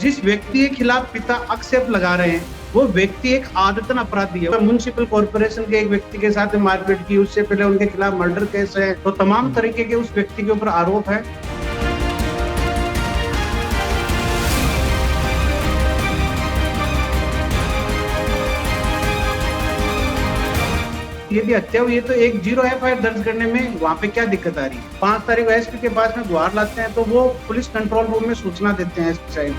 जिस व्यक्ति के खिलाफ पिता आक्षेप लगा रहे हैं वो व्यक्ति एक आदतन अपराधी है। म्युनिसिपल कॉर्पोरेशन के एक व्यक्ति के साथ मारपीट की, उससे पहले उनके खिलाफ मर्डर केस है, तो तमाम तरीके के उस व्यक्ति के ऊपर आरोप है। यदि हत्या हुई है तो 10 एफआईआर दर्ज करने में वहाँ पे क्या दिक्कत आ रही है? 5 तारीख को एसपी के पास में गुहार लाते हैं तो वो पुलिस कंट्रोल रूम में सूचना देते हैं एसपी साहब।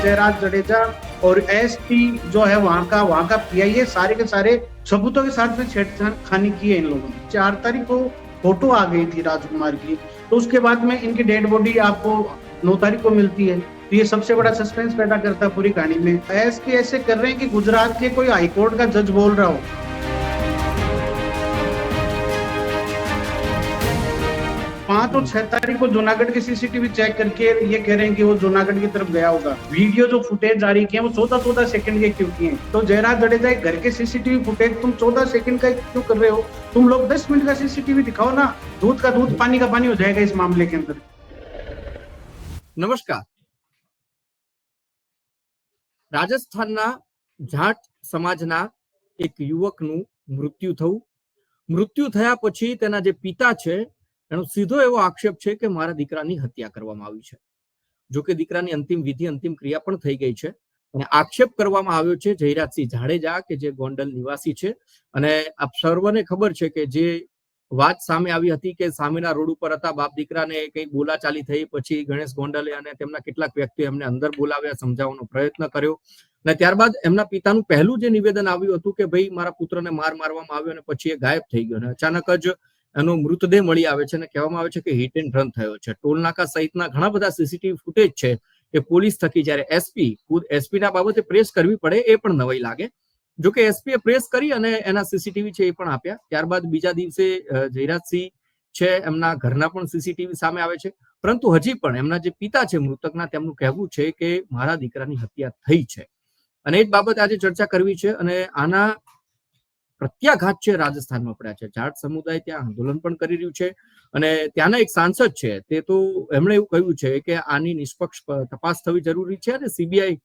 जयराज जडेजा और एसपी जो है वहाँ का पीआई है, सारे के सारे सबूतों के साथ में छेड़खानी की है इन लोगों ने। 4 तारीख को फोटो आ गई थी राजकुमार की, तो उसके बाद में इनकी डेड बॉडी आपको 9 तारीख को मिलती है। तो ये सबसे बड़ा सस्पेंस पैदा करता है पूरी कहानी में। एसपी ऐसे कर रहे हैं कि गुजरात के कोई हाईकोर्ट का जज बोल रहा हो। 5 और 6 तारीख को जूनागढ़ के सीसीटीवी चेक करके ये कह रहे हैं कि वो जूनागढ़ की तरफ गया होगा। वीडियो जो फुटेज जारी किए वो 14-14 सेकंड के क्यों किए? तो जयराज जडेजा घर के सीसीटीवी फुटेज तुम 14 सेकंड का क्यों कर रहे हो? तुम लोग 10 मिनट का सीसीटीवी दिखाओ ना। दूध का दूध पानी का पानी हो जाएगा इस मामले के अंदर। नमस्कार। રાજસ્થાનના જાટ સમાજના એક યુવકનું મૃત્યુ થયું. મૃત્યુ થયા પછી તેના જે પિતા છે એનો સીધો એવો આક્ષેપ છે કે મારા દીકરાની હત્યા કરવામાં આવી છે. જો કે દીકરાની અંતિમ વિધિ અંતિમ ક્રિયા પણ થઈ ગઈ છે અને આક્ષેપ કરવામાં આવ્યો છે જયરાજસિંહ જાડેજા કે જે ગોંડલ નિવાસી છે. અને આપ સર્વને ખબર છે કે જે વાત સામે આવી હતી કે સામેના રોડ ઉપર હતા બાપ દીકરાને કઈ બોલાચાલી થઈ, પછી ગણેશ ગોંડલે અને તેમના કેટલાક વ્યક્તિઓ એમને અંદર બોલાવ્યા, સમજાવવાનો પ્રયત્ન કર્યો અને ત્યારબાદ એમના પિતાનું પહેલું જે નિવેદન આવ્યું હતું કે ભાઈ મારા પુત્રને મારવામાં આવ્યો અને પછી એ ગાયબ થઈ ગયો અને અચાનક જ એનો મૃતદેહ મળી આવે છે અને કહેવામાં આવે છે કે હિટ એન્ડ રન થયો છે. ટોલનાકા સહિતના ઘણા બધા સીસીટીવી ફૂટેજ છે એ પોલીસ થકી જ્યારે એસપી ખુદ એસપીના બાબતે પ્રેસ કરવી પડે એ પણ નવાઈ લાગે. જો કે એસપીએ પ્રેસ કરી અને એના સીસીટીવી છે એ પણ આપ્યા. ત્યારબાદ બીજા દિવસે જયરાજસિંહ છે એમના ઘરના પણ સીસીટીવી સામે આવે છે, પરંતુ હજી પણ એમના જે પિતા છે મૃતકના તેમનું કહેવું છે કે મારા દીકરાની હત્યા થઈ છે અને એ જ બાબતે આજે ચર્ચા કરવી છે. અને આના પ્રત્યાઘાત છે રાજસ્થાનમાં પડ્યા છે. જાટ સમુદાય ત્યાં આંદોલન પણ કરી રહ્યું છે અને ત્યાંના એક સાંસદ છે તે તો એમણે એવું કહ્યું છે કે આની નિષ્પક્ષ તપાસ થવી જરૂરી છે અને સીબીઆઈ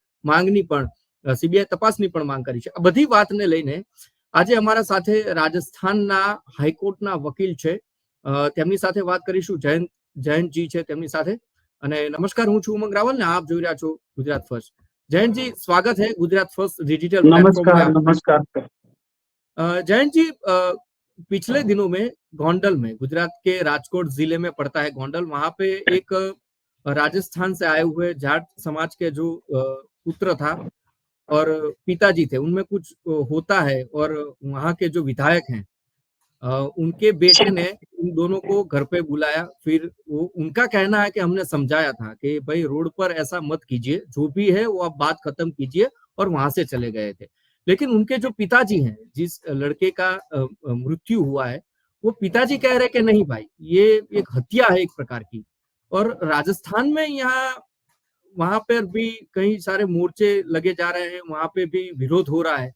તપાસની પણ માંગ કરી છે. આ બધી વાતને લઈને આજે અમારા સાથે રાજસ્થાનના હાઈકોર્ટના વકીલ છે, તેમની સાથે વાત કરીશું. જયંતજી છે તેમની સાથે. અને નમસ્કાર, હું છું ઉમંગ રાવલ ને આપ જોઈ રહ્યા છો ગુજરાત ફર્સ્ટ. जयंत जी, स्वागत है गुजरात फर्स्ट डिजिटल प्लेटफॉर्म में। नमस्कार। जयंत जी, पिछले दिनों में गोंडल में, गुजरात के राजकोट जिले में पड़ता है गोंडल, वहां पे एक राजस्थान से आए हुए जाट समाज के जो पुत्र था और पिताजी थे, उनमें कुछ होता है और वहां के जो विधायक हैं उनके बेटे ने इन दोनों को घर पे बुलाया। फिर वो उनका कहना है कि हमने समझाया था कि भाई रोड पर ऐसा मत कीजिए, जो भी है वो आप बात खत्म कीजिए, और वहां से चले गए थे। लेकिन उनके जो पिताजी हैं, जिस लड़के का मृत्यु हुआ है, वो पिताजी कह रहे कि नहीं भाई, ये एक हत्या है एक प्रकार की। और राजस्थान में यहाँ वहां पर भी कई सारे मोर्चे लगे जा रहे हैं, वहां पे भी विरोध हो रहा है।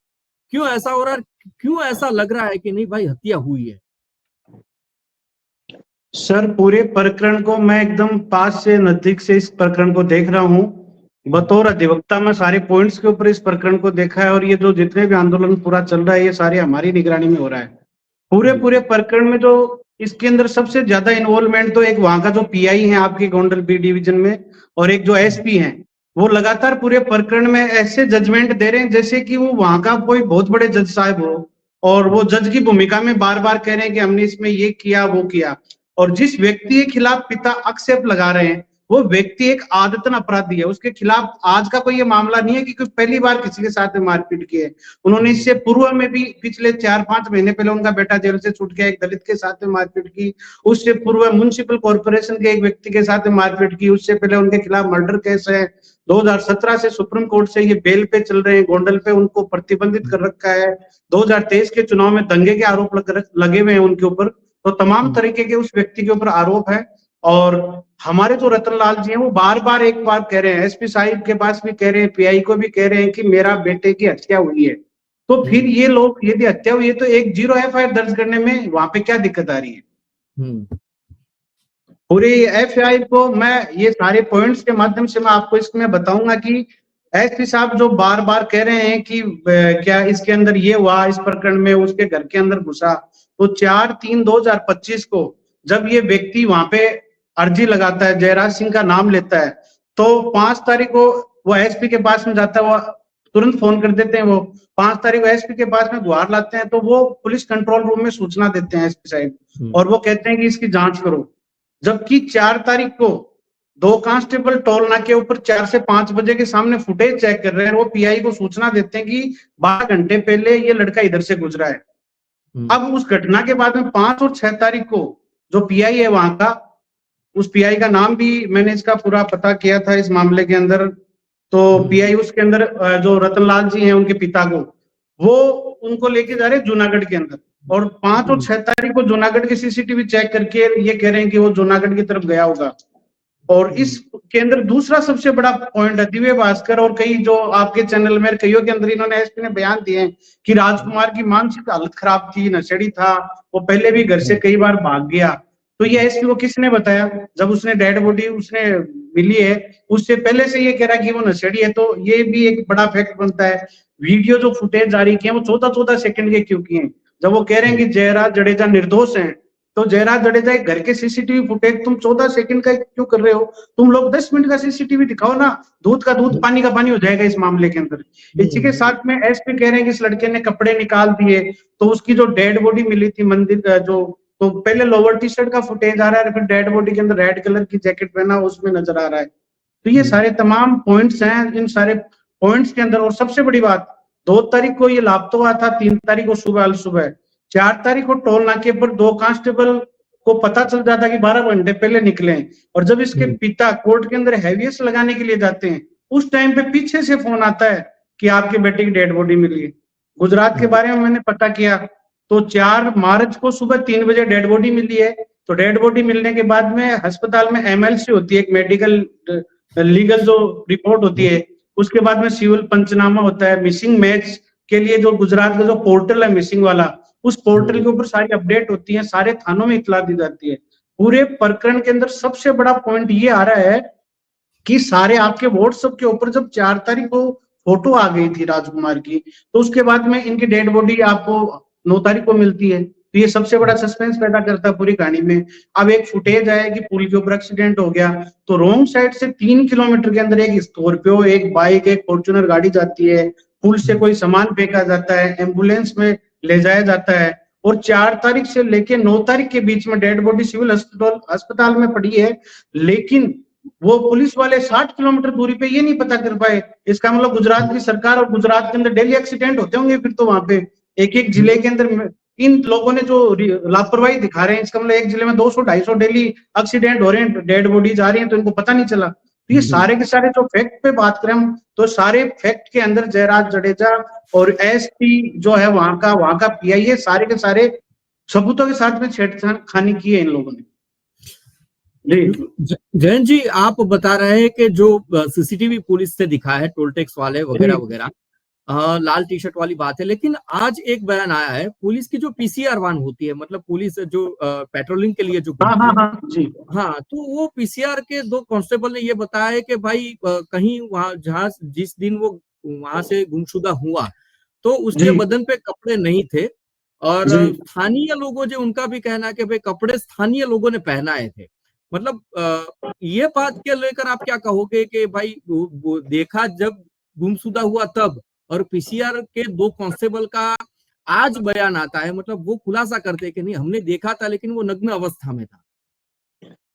क्यों ऐसा हो रहा है? क्यों ऐसा लग रहा है कि नहीं भाई हत्या हुई है? सर, पूरे प्रकरण को मैं एकदम पास से नजदीक से इस प्रकरण को देख रहा हूँ। बतौर अधिवक्ता मैं सारे पॉइंट्स के ऊपर इस प्रकरण को देखा है और ये जो जितने भी आंदोलन पूरा चल रहा है ये सारे हमारी निगरानी में हो रहा है। पूरे प्रकरण में जो इसके अंदर सबसे ज्यादा इन्वॉल्वमेंट तो एक वहां का जो पीआई है आपके गोंडल बी डिवीजन में और एक जो एसपी है, वो लगातार पूरे प्रकरण में ऐसे जजमेंट दे रहे हैं जैसे कि वो वहां का कोई बहुत बड़े जज साहब हो और वो जज की भूमिका में बार बार कह रहे हैं कि हमने इसमें ये किया वो किया। और जिस व्यक्ति के खिलाफ पिता आक्षेप लगा रहे हैं वो व्यक्ति एक आदतन अपराधी है। उसके खिलाफ आज का कोई ये मामला नहीं है कि कोई पहली बार किसी के साथ मारपीट की है। उन्होंने इससे पूर्व में भी पिछले 4-5 महीने पहले उनका बेटा जेल से छूट गया, एक दलित के साथ में मारपीट की। उससे पूर्व म्युनिसिपल कॉर्पोरेशन के एक व्यक्ति के साथ मारपीट की। उससे पहले उनके खिलाफ मर्डर केस है। 2017 से सुप्रीम कोर्ट से ये बेल पे चल रहे हैं। गोंडल पे उनको प्रतिबंधित कर रखा है। 2023 के चुनाव में दंगे के आरोप लगे हुए हैं उनके ऊपर। तो तमाम तरीके के उस व्यक्ति के ऊपर आरोप है। और हमारे जो रतनलाल जी हैं वो बार बार एक बात कह रहे हैं, एसपी साहिब के पास भी कह रहे हैं, पीआई को भी कह रहे हैं कि मेरा बेटे की हत्या हुई है। तो फिर ये लोग यदि हत्या हुई है तो 10 एफआईआर दर्ज करने में वहां पे क्या दिक्कत आ रही है? पूरी एफआई को मैं ये सारे पॉइंट्स के माध्यम से मैं आपको इसमें बताऊंगा कि एसपी साहब जो बार बार कह रहे हैं कि क्या इसके अंदर ये हुआ, इस प्रकरण में उसके घर के अंदर घुसा, तो 4/3/2025 को जब ये व्यक्ति वहां पे अर्जी लगाता है, जयराज सिंह का नाम लेता है, तो 5 तारीख को वो एसपी के पास में जाता है, वो तुरंत फोन कर देते हैं, वो 5 तारीख को एसपी के पास में गुहार लाते हैं, तो वो पुलिस कंट्रोल रूम में सूचना देते हैं एसपी साहब, और वो कहते हैं कि इसकी जांच करो। जबकि 4 तारीख को 2 कांस्टेबल टोल नाके ऊपर 4 से 5 बजे के सामने फुटेज चेक कर रहे हैं, वो पीआई को सूचना देते हैं कि 12 घंटे पहले ये लड़का इधर से गुजरा है। अब उस घटना के बाद में 5 और 6 तारीख को जो पीआई है वहां का, उस पीआई का नाम भी मैंने इसका पूरा पता किया था इस मामले के अंदर, तो पीआई उसके अंदर जो रतनलाल जी हैं उनके पिता को, वो उनको लेके जा रहे हैं जूनागढ़ के अंदर, और 5 और 6 तारीख को जूनागढ़ के सीसीटीवी चेक करके ये कह रहे हैं कि वो जूनागढ़ की तरफ गया होगा। और इसके अंदर दूसरा सबसे बड़ा पॉइंट है, दिव्य भास्कर और कई जो आपके चैनल में कईयों के अंदर इन्होंने एसपी ने बयान दिए हैं कि राजकुमार की मानसिक हालत खराब थी, नशेड़ी था, वो पहले भी घर से कई बार भाग गया। तो ये एसपी को किसने बताया? जब उसने डेड बॉडी उसने मिली है, उससे पहले से ये कह रहा है कि वो नशेड़ी है, तो ये भी एक बड़ा फैक्ट बनता है। वीडियो जो फुटेज जारी किए वो 14-14 सेकंड के क्यों किए? जब वो कह रहे हैं कि जयराज जडेजा निर्दोष हैं, तो जयराज जडेजा घर के सीसीटीवी फुटेज तुम 14 सेकंड का क्यों कर रहे हो? तुम लोग 10 मिनट का सीसीटीवी दिखाओ ना, दूध का दूध पानी का पानी हो जाएगा इस मामले के अंदर। इसी के साथ में एसपी कह रहे हैं कि इस लड़के ने कपड़े निकाल दिए, तो उसकी जो डेड बॉडी मिली थी मंदिर जो, तो पहले लोअर टी शर्ट का फुटेज आ रहा है, फिर डेड बॉडी के अंदर रेड कलर की जैकेट पहना उसमें नजर आ रहा है। तो ये सारे तमाम पॉइंट्स हैं, इन सारे पॉइंट्स के अंदर। और सबसे बड़ी बात, 2 तारीख को ये लापता हुआ था, 3 तारीख को सुबह, 4 तारीख को टोल नाके पर 2 कांस्टेबल को पता चल जाता कि 12 घंटे पहले निकले, और जब इसके पिता कोर्ट के अंदर हैवियस लगाने के लिए जाते हैं, उस टाइम पे पीछे से फोन आता है कि आपके बेटे की डेड बॉडी मिली है। गुजरात के बारे में मैंने पता किया, तो 4 मार्च को सुबह 3 बजे डेड बॉडी मिली है। तो डेड बॉडी मिलने के बाद में अस्पताल में एमएलसी होती है, एक मेडिकल लीगल जो रिपोर्ट होती है, उसके बाद में सिविल पंचनामा होता है। मिसिंग मैच के लिए जो गुजरात का जो पोर्टल है मिसिंग वाला, उस पोर्टल के ऊपर सारी अपडेट होती है, सारे थानों में इतला दी जाती है। पूरे प्रकरण के अंदर सबसे बड़ा पॉइंट ये आ रहा है कि सारे आपके व्हाट्सएप के ऊपर जब 4 तारीख को फोटो आ गई थी राजकुमार की, तो उसके बाद में इनकी डेड बॉडी आपको 9 तारीख को मिलती है। तो ये सबसे बड़ा सस्पेंस पैदा करता है पूरी कहानी में। अब एक फुटेज आया कि पुल के ऊपर एक्सीडेंट हो गया, तो रोंग साइड से 3 किलोमीटर के अंदर एक स्कॉर्पियो, एक बाइक, एक फॉर्च्यूनर गाड़ी जाती है, पुल से कोई सामान फेंका जाता है, एम्बुलेंस में ले जाया जाता है, और 4 तारीख से लेके 9 तारीख के बीच में डेड बॉडी सिविल अस्पताल में पड़ी है। लेकिन वो पुलिस वाले 60 किलोमीटर दूरी पे ये नहीं पता कर पाए। इसका मतलब गुजरात की सरकार और गुजरात के अंदर डेली एक्सीडेंट होते होंगे फिर तो वहां पे एक जिले के अंदर इन लोगों ने जो लापरवाही दिखा रहे हैं, इसका मतलब एक जिले में 200-250 डेली एक्सीडेंट हो रहे हैं, डेड बॉडीज आ रही हैं, तो इनको पता नहीं चला। तो ये सारे के सारे जो फैक्ट पे बात करें हम, तो सारे फैक्ट के अंदर जयराज जडेजा और एसपी जो है वहां का पीआई है, सारे के सारे सबूतों के साथ में छेड़खानी की है इन लोगों ने। जयंत जी, आप बता रहे हैं कि जो सीसीटीवी पुलिस से दिखा है, टोल टैक्स वाले वगैरह वगैरह, लाल टी शर्ट वाली बात है, लेकिन आज एक बयान आया है पुलिस की जो पीसीआर वाहन होती है, मतलब पुलिस जो पेट्रोलिंग के लिए जो हाँ, तो वो पीसीआर के 2 कांस्टेबल ने ये बताया है कि भाई कहीं वहां जहां जिस दिन वो वहां से गुमशुदा हुआ, तो उसके बदन पे कपड़े नहीं थे, और स्थानीय लोगों जो उनका भी कहना है कि भाई कपड़े स्थानीय लोगों ने पहनाए थे। मतलब ये बात के लेकर आप क्या कहोगे कि भाई वो देखा जब गुमशुदा हुआ तब, और पीसीआर के 2 कांस्टेबल का आज बयान आता है, मतलब वो खुलासा करते हैं कि नहीं हमने देखा था लेकिन वो नग्न अवस्था में था।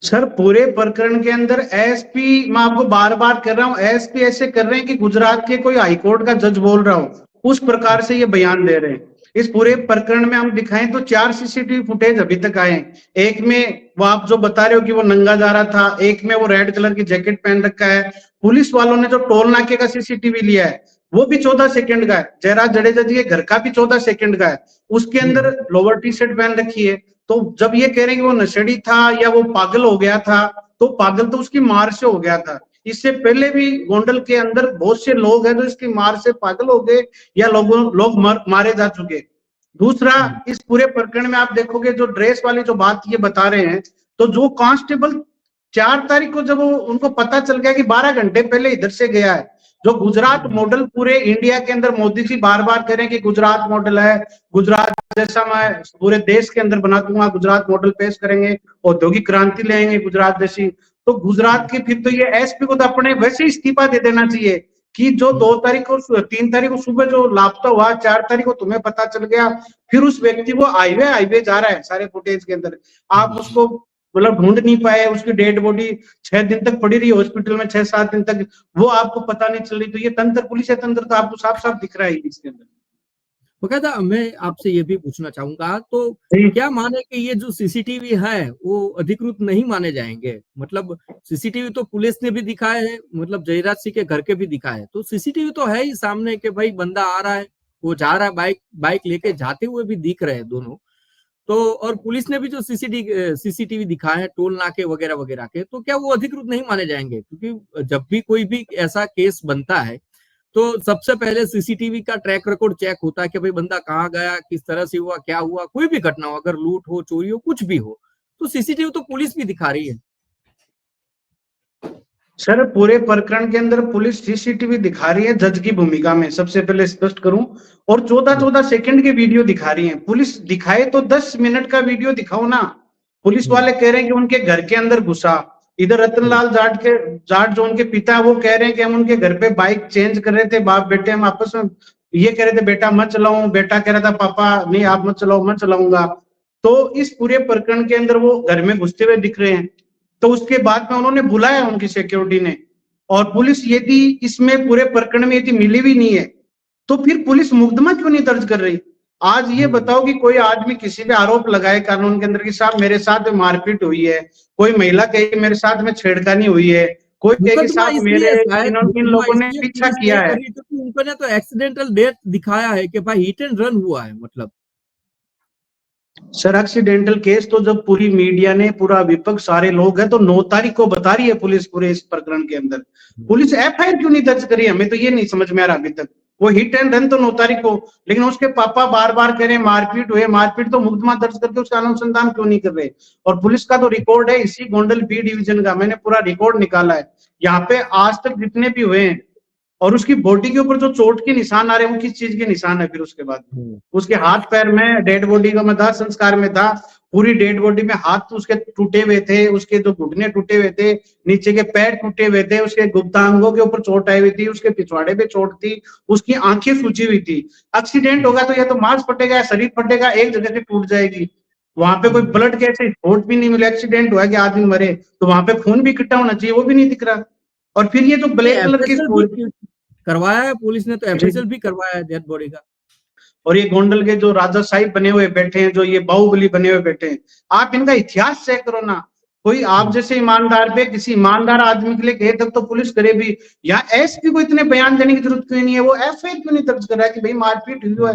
सर पूरे प्रकरण के अंदर एसपी, मैं आपको बार बार कर रहा हूं, एसपी ऐसे कर रहे हैं कि गुजरात के कोई हाईकोर्ट का जज बोल रहा हो, उस प्रकार से ये बयान दे रहे हैं। इस पूरे प्रकरण में हम दिखाएं तो 4 सीसीटीवी फुटेज अभी तक आए। एक में वो आप जो बता रहे हो कि वो नंगा जा रहा था, एक में वो रेड कलर की जैकेट पहन रखा है। पुलिस वालों ने जो टोल नाके का सीसीटीवी लिया है वो भी 14 सेकंड का है, जयराज जडेजा जी के घर का भी 14 सेकंड का है, उसके अंदर लोअर टी शर्ट पहन रखी है। तो जब ये कह रहे हैं कि वो नशेड़ी था या वो पागल हो गया था, तो पागल तो उसकी मार से हो गया था। इससे पहले भी गोंडल के अंदर बहुत से लोग हैं जो इसकी मार से पागल हो गए या लोग मारे जा चुके। दूसरा, इस पूरे प्रकरण में आप देखोगे जो ड्रेस वाली जो बात ये बता रहे हैं, तो जो कांस्टेबल 4 तारीख को जब उनको पता चल गया कि 12 घंटे पहले इधर से गया है, जो गुजरात मॉडल पूरे इंडिया के अंदर मोदी जी बार बार कह रहे हैं कि गुजरात मॉडल है, गुजरात जैसा मैं पूरे देश के अंदर बना दूंगा, गुजरात मॉडल पेश करेंगे, औद्योगिक क्रांति लाएंगे गुजरात जैसी। तो गुजरात की फिर तो ये एसपी को तो अपने वैसे ही इस्तीफा दे देना चाहिए कि जो 2 तारीख को 3 तारीख को सुबह जो लापता हुआ, 4 तारीख को तुम्हें पता चल गया, फिर उस व्यक्ति को हाईवे जा रहा है सारे फुटेज के अंदर, आप उसको मतलब ढूंढ नहीं पाए, उसकी डेड बॉडी 6 दिन तक पड़ी रही हॉस्पिटल में, 6-7 दिन तक, वो आपको पता नहीं चल रही। तो ये तंत्र, पुलिस तंत्र तो आपको साफ साफ दिख रहा है इसके अंदर। बकायदा मैं आपसे ये भी पूछना चाहूंगा, तो क्या माने कि ये जो सीसीटीवी है वो अधिकृत नहीं माने जाएंगे? मतलब सीसीटीवी तो पुलिस ने भी दिखाया है, मतलब जयराज सिंह के घर के भी दिखाया है, तो सीसीटीवी तो है ही सामने कि भाई बंदा आ रहा है, वो जा रहा है, बाइक लेके जाते हुए भी दिख रहे हैं दोनों। तो और पुलिस ने भी जो सीसीटीवी दिखाया है टोल नाके वगैरह वगैरह के, तो क्या वो अधिकृत नहीं माने जाएंगे? क्योंकि जब भी कोई भी ऐसा केस बनता है तो सबसे पहले सीसीटीवी का ट्रैक रिकॉर्ड चेक होता है कि भाई बंदा कहाँ गया, किस तरह से हुआ, क्या हुआ, कोई भी घटना हो, अगर लूट हो, चोरी हो, कुछ भी हो, तो सीसीटीवी तो पुलिस भी दिखा रही है। सर पूरे प्रकरण के अंदर पुलिस सीसीटीवी दिखा रही है जज की भूमिका में, सबसे पहले स्पष्ट करूं, और 14-14 सेकंड के वीडियो दिखा रही है। पुलिस दिखाए तो 10 मिनट का वीडियो दिखाओ ना। पुलिस वाले कह रहे हैं कि उनके घर के अंदर घुसा, इधर रतनलाल जाट जो उनके पिता, वो कह रहे हैं कि हम उनके घर पे बाइक चेंज कर रहे थे, बाप बेटे हम आपस में ये कह रहे थे बेटा मत चलाऊं, बेटा कह रहा था पापा नहीं आप मत चलाओ, मैं चलाऊंगा। तो इस पूरे प्रकरण के अंदर वो घर में घुसते हुए दिख रहे हैं। तो उसके बाद में उन्होंने बुलाया उनकी सिक्योरिटी ने, और पुलिस यदि इसमें पूरे प्रकरण में यदि मिली भी नहीं है तो फिर पुलिस मुकदमा क्यों नहीं दर्ज कर रही? आज ये बताओ कि कोई आदमी किसी पे आरोप लगाए कानून के अंदर कि साहब मेरे साथ में मारपीट हुई है, कोई महिला कहे मेरे साथ में छेड़खानी हुई है, कोई कहे कि साहब मेरे इन लोगों ने पीछा किया है, उन्होंने तो एक्सीडेंटल डेथ दिखाया है कि भाई हिट एंड रन हुआ है। मतलब सर एक्सीडेंटल केस तो जब पूरी मीडिया ने, पूरा विपक्ष, सारे लोग हैं, तो 9 तारीख को बता रही है पुलिस पूरे इस प्रकरण के अंदर, पुलिस एफआईआर क्यों नहीं दर्ज करी? हमें तो ये नहीं समझ में आ रहा अभी तक। वो हिट एंड रन तो 9 तारीख को, लेकिन उसके पापा बार बार कह रहे हैं मारपीट हुए, मारपीट, तो मुकदमा दर्ज करके उसका अनुसंधान क्यों नहीं कर रहे? और पुलिस का तो रिकॉर्ड है इसी गोंडल बी डिवीजन का, मैंने पूरा रिकॉर्ड निकाला है, यहाँ पे आज तक जितने भी हुए हैं, और उसकी बॉडी के ऊपर जो चोट के निशान आ रहे हैं वो किस चीज के निशान है? फिर उसके बाद उसके हाथ पैर में, डेड बॉडी का मैं दाह संस्कार में था, पूरी डेड बॉडी में हाथ उसके टूटे हुए थे, उसके जो घुटने टूटे हुए थे, नीचे के पैर टूटे हुए थे, उसके गुप्तांगों के ऊपर चोट आई हुई थी, उसके पिछवाड़े पे चोट थी, उसकी आंखें सूजी हुई थी। एक्सीडेंट होगा तो या तो मांस फटेगा या शरीर फटेगा, एक जगह से टूट जाएगी। वहां पे कोई ब्लड के ऐसे स्पॉट भी नहीं मिले, एक्सीडेंट हुआ कि आदमी मरे तो वहां पे खून भी इकट्ठा होना चाहिए, वो भी नहीं दिख रहा। और फिर ये जो ब्लैक कलर की करवाया है पुलिस ने, तो एफएसएल भी करवाया है डेड बॉडी का। और ये गोंडल के जो राजा साहिब बने हुए बैठे हैं, जो ये बाहुबली बने हुए बैठे हैं, आप इनका इतिहास चेक करो ना। कोई आप जैसे ईमानदार पे, किसी ईमानदार आदमी के लिए कहे तब तो पुलिस करे भी, यहाँ एसपी को इतने बयान देने की जरूरत क्यों नहीं है? वो एफआईआर क्यों नहीं दर्ज कर रहा है कि भाई मारपीट हुई है,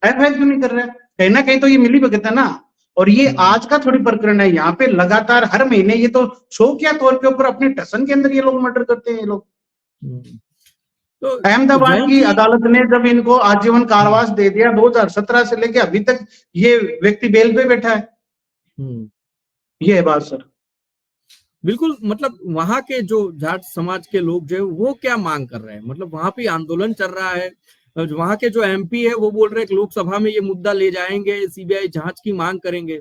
एफआईआर क्यों नहीं कर रहा है? कहीं ना कहीं तो ये मिली भगत है ना। और ये आज का थोड़ी प्रकरण है, यहाँ पे लगातार हर महीने ये तो शौकिया तौर के ऊपर अपने टसन के अंदर ये लोग मर्डर करते हैं। ये लोग तो अहमदाबाद की अदालत ने जब इनको आजीवन कारावास दे दिया 2017 से लेके अभी तक ये व्यक्ति बेल पे बैठा है। ये है बात सर। बिल्कुल, मतलब वहां के जो जाट समाज के लोग जो है वो क्या मांग कर रहे हैं? मतलब वहां पे आंदोलन चल रहा है, वहां के जो एमपी है वो बोल रहे हैं कि लोकसभा में ये मुद्दा ले जाएंगे, सीबीआई जांच की मांग करेंगे।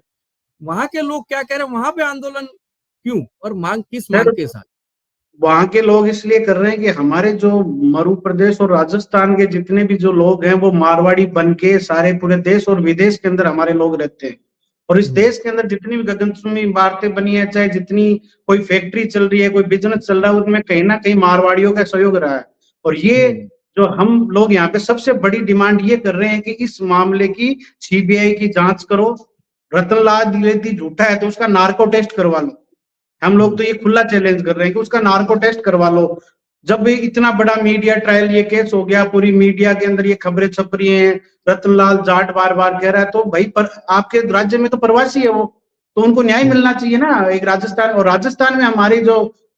वहां के लोग क्या कह रहे हैं? वहां पे आंदोलन क्यों और मांग किस मांग के साथ? वहां के लोग इसलिए कर रहे हैं कि हमारे जो मरु प्रदेश और राजस्थान के जितने भी जो लोग हैं वो मारवाड़ी बन के सारे पूरे देश और विदेश के अंदर हमारे लोग रहते हैं, और इस देश के अंदर जितनी भी गगनचुंबी इमारतें बनी है, चाहे जितनी कोई फैक्ट्री चल रही है, कोई बिजनेस चल रहा है, उसमें कहीं ना कहीं मारवाड़ियों का सहयोग रहा है। और ये जो हम लोग यहाँ पे सबसे बड़ी डिमांड ये कर रहे हैं कि इस मामले की सीबीआई की जांच करो। रतनलाल द्विवेदी झूठा है तो उसका नार्को टेस्ट करवा लो। हम लोग तो ये खुला चैलेंज कर रहे हैं कि उसका नार्को टेस्ट करवा लो। जब भी इतना बड़ा मीडिया ट्रायल ये केस हो गया, पूरी मीडिया के अंदर ये खबरें छप रही हैं, रतनलाल जाट बार बार कह रहा है, तो भाई आपके राज्य में तो प्रवासी है वो, तो उनको न्याय मिलना चाहिए ना। एक राजस्थान, और राजस्थान में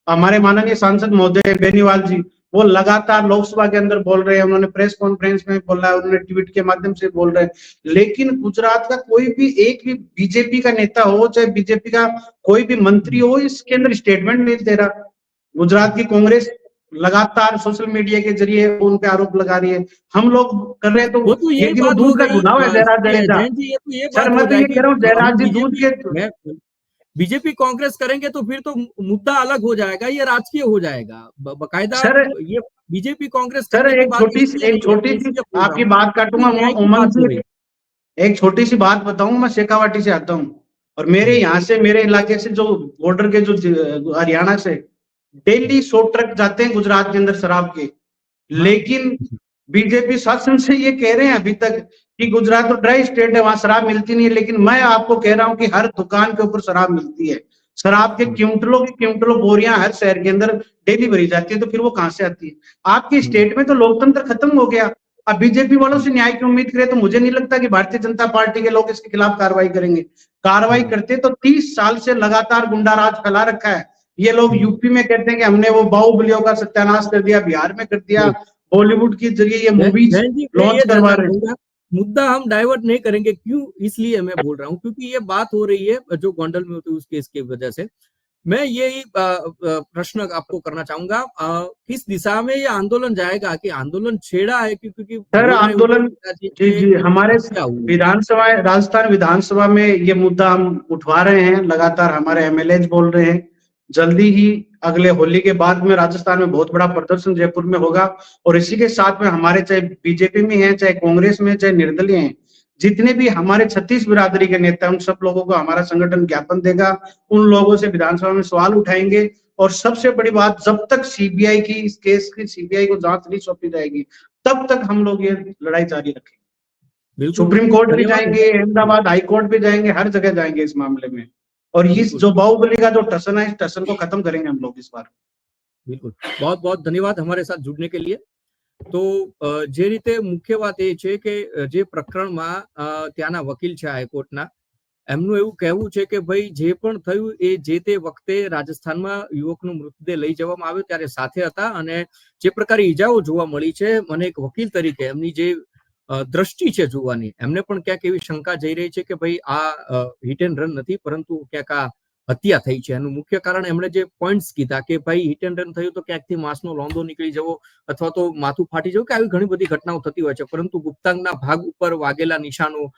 हमारे माननीय सांसद महोदय बेनीवाल जी, वो लगातार लोकसभा के अंदर बोल रहे हैं, उन्होंने प्रेस कॉन्फ्रेंस में बोला, उन्होंने ट्वीट के माध्यम से बोल रहे हैं। लेकिन गुजरात का कोई भी एक भी बीजेपी का नेता हो, चाहे बीजेपी का कोई भी मंत्री हो, इसके अंदर स्टेटमेंट नहीं दे रहा। गुजरात की कांग्रेस लगातार सोशल मीडिया के जरिए उन पे आरोप लगा रही है, हम लोग कर रहे हैं, वो तो तो ये यही कि वो बात हो दूध का गई चुनाव है जयराज जडेजा। जैन जी, ये तो ये सर बात मैं हो तो ये जाएगी कह रहा हूँ जयराज जी दूध के बीजेपी कांग्रेस करेंगे तो फिर तो मुद्दा अलग हो जाएगा, ये राजकीय हो जाएगा बकायदा। सर ये बीजेपी कांग्रेस सर करने की एक बात छोटी सी इसलिए नहीं है, मैं इसलिए बोल रहा आपकी हूँ बात क्योंकि काटूंगा न्याय की उमंग बात हो जी, रही है। एक छोटी सी बात बताऊं, मैं शेखावाटी से आता हूँ और मेरे यहाँ से, मेरे इलाके से, जो बॉर्डर के, जो हरियाणा से डेली 100 ट्रक जाते हैं गुजरात के अंदर शराब के। लेकिन बीजेपी शासन से ये कह रहे हैं अभी तक कि गुजरात तो ड्राई स्टेट है, वहां शराब मिलती नहीं है। लेकिन मैं आपको कह रहा हूं कि हर दुकान के ऊपर शराब मिलती है। शराब के क्विंटलों बोरियां हर शहर के अंदर डेली भरी जाती है, तो फिर वो कहां से आती है? आपकी स्टेट में तो लोकतंत्र खत्म हो गया। अब बीजेपी वालों से न्याय की उम्मीद करें तो मुझे नहीं लगता कि भारतीय जनता पार्टी के लोग इसके खिलाफ कार्रवाई करेंगे। कार्रवाई करते तो 30 साल से लगातार गुंडाराज फैला रखा है। ये लोग यूपी में कहते हैं कि हमने वो बाहुबलियों का सत्यानाश कर दिया, बिहार में कर दिया, बॉलीवुड के जरिए ये मूवीज जैन जी, मैं ये लॉन्च करवा जानना रहे हैं। चाहूंगा, मुद्दा हम डाइवर्ट नहीं करेंगे, क्यों? इसलिए मैं बोल रहा हूँ क्योंकि ये बात हो रही है जो गोंडल में होती है उस केस की वजह से। मैं यही प्रश्न आपको करना चाहूंगा, किस दिशा में ये आंदोलन जाएगा? कि आंदोलन छेड़ा है क्योंकि सर बोल रहे हो आंदोलन, पिताजी जी के जी, हमारे हत्या हुई। विधानसभा, राजस्थान विधानसभा में ये मुद्दा हम उठवा रहे हैं, लगातार हमारे एमएलए बोल रहे हैं। जल्दी ही अगले होली के बाद में राजस्थान में बहुत बड़ा प्रदर्शन जयपुर में होगा। और इसी के साथ में हमारे, चाहे बीजेपी में है, चाहे कांग्रेस में, चाहे निर्दलीय हैं, जितने भी हमारे 36 बिरादरी के नेता, उन सब लोगों को हमारा संगठन ज्ञापन देगा। उन लोगों से विधानसभा में सवाल उठाएंगे। और सबसे बड़ी बात, जब तक सीबीआई की, इस केस की सीबीआई को जांच नहीं सौंपी जाएगी, तब तक हम लोग ये लड़ाई जारी रखेंगे। बिल्कुल, सुप्रीम कोर्ट भी धन्यवाद। जाएंगे, अहमदाबाद हाई कोर्ट भी जाएंगे, हर जगह जाएंगे इस मामले में। और इस बिल्कुल जो बाहुबली का जो टसन है, इस टसन को खत्म करेंगे हम लोग इस बार। बिल्कुल, बहुत बहुत धन्यवाद हमारे साथ जुड़ने के लिए। તો જે રીતે મુખ્ય વાત એ છે કે જે પ્રકરણમાં ત્યાંના વકીલ છે હાઈકોર્ટના, એમનું એવું કહેવું છે કે ભાઈ જે પણ થયું એ જે તે વખતે રાજસ્થાનમાં યુવકનો મૃતદેહ લઈ જવામાં આવ્યો ત્યારે સાથે હતા, અને જે પ્રકારે ઈજાઓ જોવા મળી છે, મને એક વકીલ તરીકે એમની જે દ્રષ્ટિ છે જોવાની, એમને પણ ક્યાંક એવી શંકા જઈ રહી છે કે ભાઈ આ હિટ એન્ડ રન નથી પરંતુ ક્યાંક આ હત્યા થઈ છે. એનું મુખ્ય કારણ એમણે જે પોઈન્ટ્સ કીધા કે ભાઈ હિટ એન્ડ રન થયું તો ક્યાંકથી માંસનો લોંદો નીકળી જવો અથવા તો માથું ફાટી જવું, કે આવી ઘણી બધી ઘટનાઓ થતી હોય છે, પરંતુ ગુપ્તાંગના ભાગ ઉપર વાગેલા નિશાનો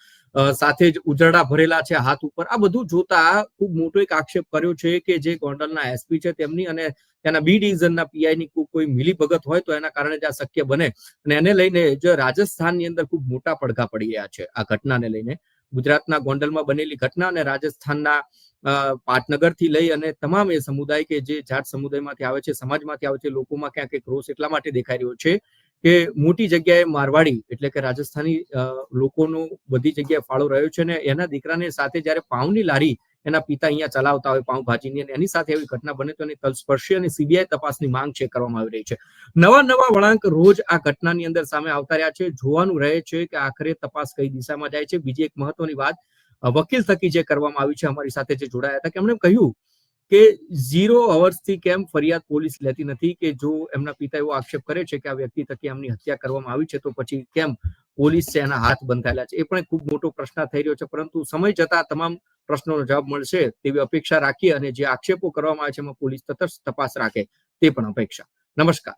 સાથે જ ઉજરડા ભરેલા છે હાથ ઉપર, આ બધું જોતા ખૂબ મોટો એક આક્ષેપ કર્યો છે કે જે ગોંડલના એસપી છે તેમની અને તેના બી ડિવિઝનના પીઆઈની કોઈ મિલીભગત હોય તો એના કારણે જ આ શક્ય બને. અને એને લઈને જો રાજસ્થાનની અંદર ખૂબ મોટા પડઘા પડી ગયા છે આ ઘટનાને લઈને. ગુજરાતના ગોંડલમાં બનેલી ઘટના અને રાજસ્થાનના પાટનગરથી લઈ અને તમામ એ સમુદાય કે જે જાટ સમુદાયમાંથી આવે છે, સમાજમાંથી આવે છે, લોકોમાં ક્યાંક એક રોષ એટલા માટે દેખાઈ રહ્યો છે કે મોટી જગ્યાએ મારવાડી એટલે કે રાજસ્થાની લોકોનો બધી જગ્યાએ ફાળો રહ્યો છે, ને એના દીકરાને સાથે જયારે પાઉની લારી એના પિતા અહીંયા ચલાવતા હોય પાઉંભાજીની, અને એની સાથે એવી ઘટના બને તો એની તલસ્પર્શી અને સીબીઆઈ તપાસની માંગ છે કરવામાં આવી રહી છે. નવા નવા વળાંક રોજ આ ઘટનાની અંદર સામે આવતા રહ્યા છે. જોવાનું રહે છે કે આખરે તપાસ કઈ દિશામાં જાય છે. બીજી એક મહત્વની વાત વકીલ થકી જે કરવામાં આવી છે, અમારી સાથે જે જોડાયા હતા, કે એમણે કહ્યું કે 0 અવર્સથી કેમ ફરિયાદ પોલીસ લેતી નથી, કે જો એમના પિતા એવો આક્ષેપ કરે છે કે આ વ્યક્તિ થકી એમની હત્યા કરવામાં આવી છે તો પછી કેમ પોલીસ છે એના હાથ બંધાયેલા છે? એ પણ ખૂબ મોટો પ્રશ્ન થઈ રહ્યો છે, પરંતુ સમય જતા તમામ પ્રશ્નોનો જવાબ મળશે તેવી અપેક્ષા રાખીએ અને જે આક્ષેપો કરવામાં આવે છે એમાં પોલીસ તટસ્થ તપાસ રાખે તે પણ અપેક્ષા. નમસ્કાર.